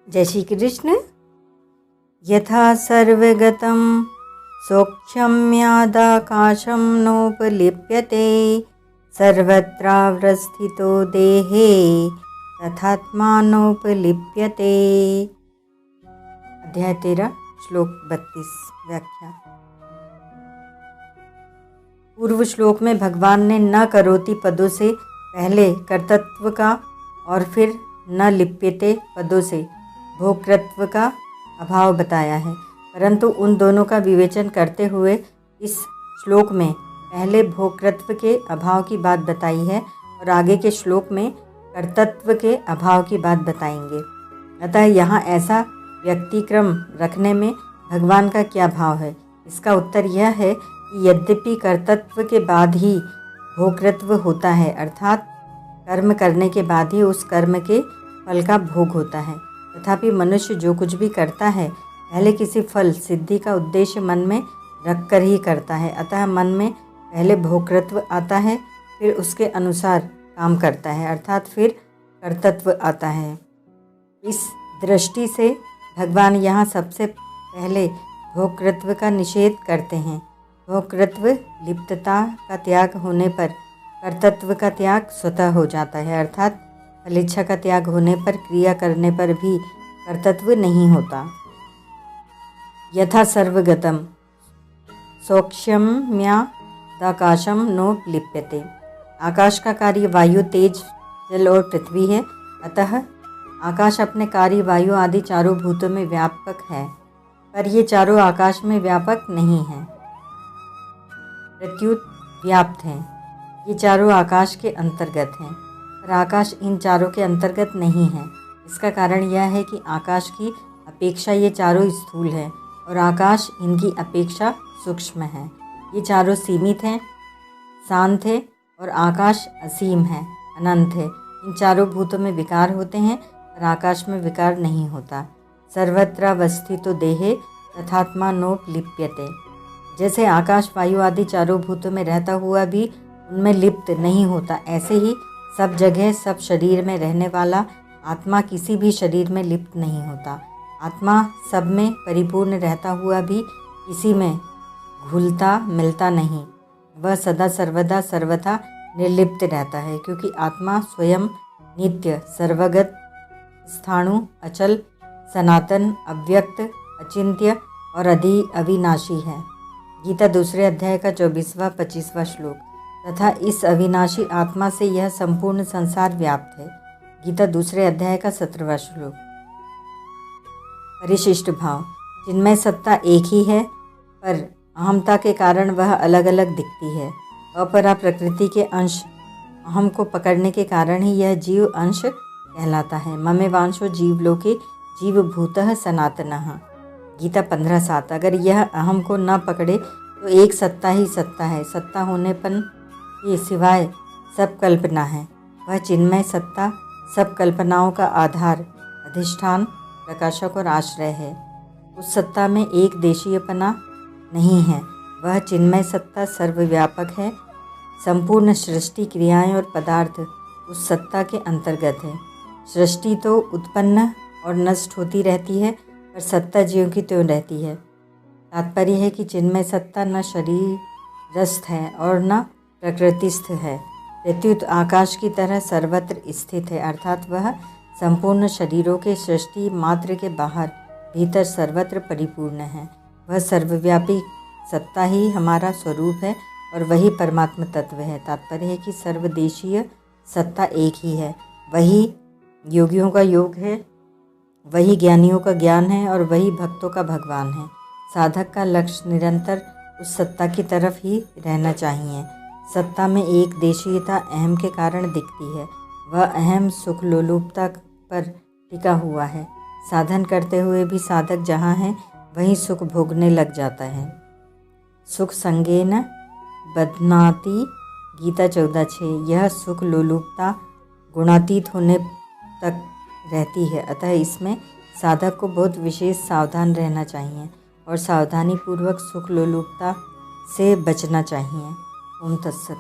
जय श्री कृष्ण। यथा सर्वगतं सौक्ष्म्यादाकाशं नोपलिप्यते सर्वत्रावस्थितो देहे तथात्मानोपलिप्यते। अध्याय 13 श्लोक 32 व्याख्या। पूर्व श्लोक में भगवान ने न करोति पदों से पहले कर्तृत्व का और फिर न लिप्यते पदों से भोक्तृत्व का अभाव बताया है, परंतु उन दोनों का विवेचन करते हुए इस श्लोक में पहले भोक्तृत्व के अभाव की बात बताई है और आगे के श्लोक में कर्तृत्व के अभाव की बात बताएंगे। अतः यहाँ ऐसा व्यक्तिक्रम रखने में भगवान का क्या भाव है? इसका उत्तर यह है कि यद्यपि कर्तृत्व के बाद ही भोक्तृत्व होता है, अर्थात कर्म करने के बाद ही उस कर्म के फल का भोग होता है, तथापि मनुष्य जो कुछ भी करता है पहले किसी फल सिद्धि का उद्देश्य मन में रखकर ही करता है। अतः मन में पहले भोक्तृत्व आता है, फिर उसके अनुसार काम करता है, अर्थात फिर कर्तृत्व आता है। इस दृष्टि से भगवान यहाँ सबसे पहले भोक्तृत्व का निषेध करते हैं। भोक्तृत्व लिप्तता का त्याग होने पर कर्तृत्व का त्याग स्वतः हो जाता है, अर्थात फलेच्छा का त्याग होने पर क्रिया करने पर भी कर्तृत्व नहीं होता। यथा सर्वगतम सौक्ष्म्यादाकाशम नोपलिप्यते। आकाश का कार्य वायु, तेज, जल और पृथ्वी है, अतः आकाश अपने कार्य वायु आदि चारों भूतों में व्यापक है, पर ये चारों आकाश में व्यापक नहीं हैं, प्रत्युत व्याप्त हैं। ये चारों आकाश के अंतर्गत हैं, पर आकाश इन चारों के अंतर्गत नहीं है। इसका कारण यह है कि आकाश की अपेक्षा ये चारों स्थूल है और आकाश इनकी अपेक्षा सूक्ष्म है। ये चारों सीमित हैं, शांत है और आकाश असीम है, अनंत है। इन चारों भूतों में विकार होते हैं पर आकाश में विकार नहीं होता। सर्वत्रावस्थितो देहे तथात्मा नोपलिप्यते। जैसे आकाश वायु आदि चारों भूतों में रहता हुआ भी उनमें लिप्त नहीं होता, ऐसे ही सब जगह सब शरीर में रहने वाला आत्मा किसी भी शरीर में लिप्त नहीं होता। आत्मा सब में परिपूर्ण रहता हुआ भी किसी में घुलता मिलता नहीं। वह सदा सर्वदा सर्वथा निर्लिप्त रहता है, क्योंकि आत्मा स्वयं नित्य, सर्वगत, स्थाणु, अचल, सनातन, अव्यक्त, अचिंत्य और अविनाशी है। गीता दूसरे अध्याय का 24वां 25वां श्लोक। तथा इस अविनाशी आत्मा से यह संपूर्ण संसार व्याप्त है। गीता दूसरे अध्याय का 17वां श्लोक। परिशिष्ट भाव। जिनमें सत्ता एक ही है, पर अहमता के कारण वह अलग अलग दिखती है। अपरा प्रकृति के अंश अहम को पकड़ने के कारण ही यह जीव अंश कहलाता है। ममेवांशो जीवलोके जीवभूतः सनातनः। गीता 15:7। अगर यह अहम को न पकड़े तो एक सत्ता ही सत्ता है। सत्ता होनेपन के सिवाय सब कल्पना है। वह चिन्मय सत्ता सब कल्पनाओं का आधार, अधिष्ठान, प्रकाशक और आश्रय है। उस सत्ता में एक देशीयपना नहीं है। वह चिन्मय सत्ता सर्वव्यापक है। संपूर्ण सृष्टि, क्रियाएं और पदार्थ उस सत्ता के अंतर्गत है। सृष्टि तो उत्पन्न और नष्ट होती रहती है, पर सत्ता ज्यों की त्यों रहती है। तात्पर्य है कि चिन्मय सत्ता न शरीरस्थ है और न प्रकृतिस्थ है, प्रत्युत आकाश की तरह सर्वत्र स्थित है, अर्थात वह संपूर्ण शरीरों के सृष्टि मात्र के बाहर भीतर सर्वत्र परिपूर्ण है। वह सर्वव्यापी सत्ता ही हमारा स्वरूप है और वही परमात्म तत्व है। तात्पर्य है कि सर्वदेशीय सत्ता एक ही है। वही योगियों का योग है, वही ज्ञानियों का ज्ञान है और वही भक्तों का भगवान है। साधक का लक्ष्य निरंतर उस सत्ता की तरफ ही रहना चाहिए। सत्ता में एक देशीयता अहम के कारण दिखती है। वह अहम सुख लोलुपता पर टिका हुआ है। साधन करते हुए भी साधक जहाँ है वहीं सुख भोगने लग जाता है। सुख संगेन बध्नाति। गीता 14:6। यह सुख लोलुपता गुणातीत होने तक रहती है, अतः इसमें साधक को बहुत विशेष सावधान रहना चाहिए और सावधानी पूर्वक सुख लोलुपता से बचना चाहिए। ओम तत्सत।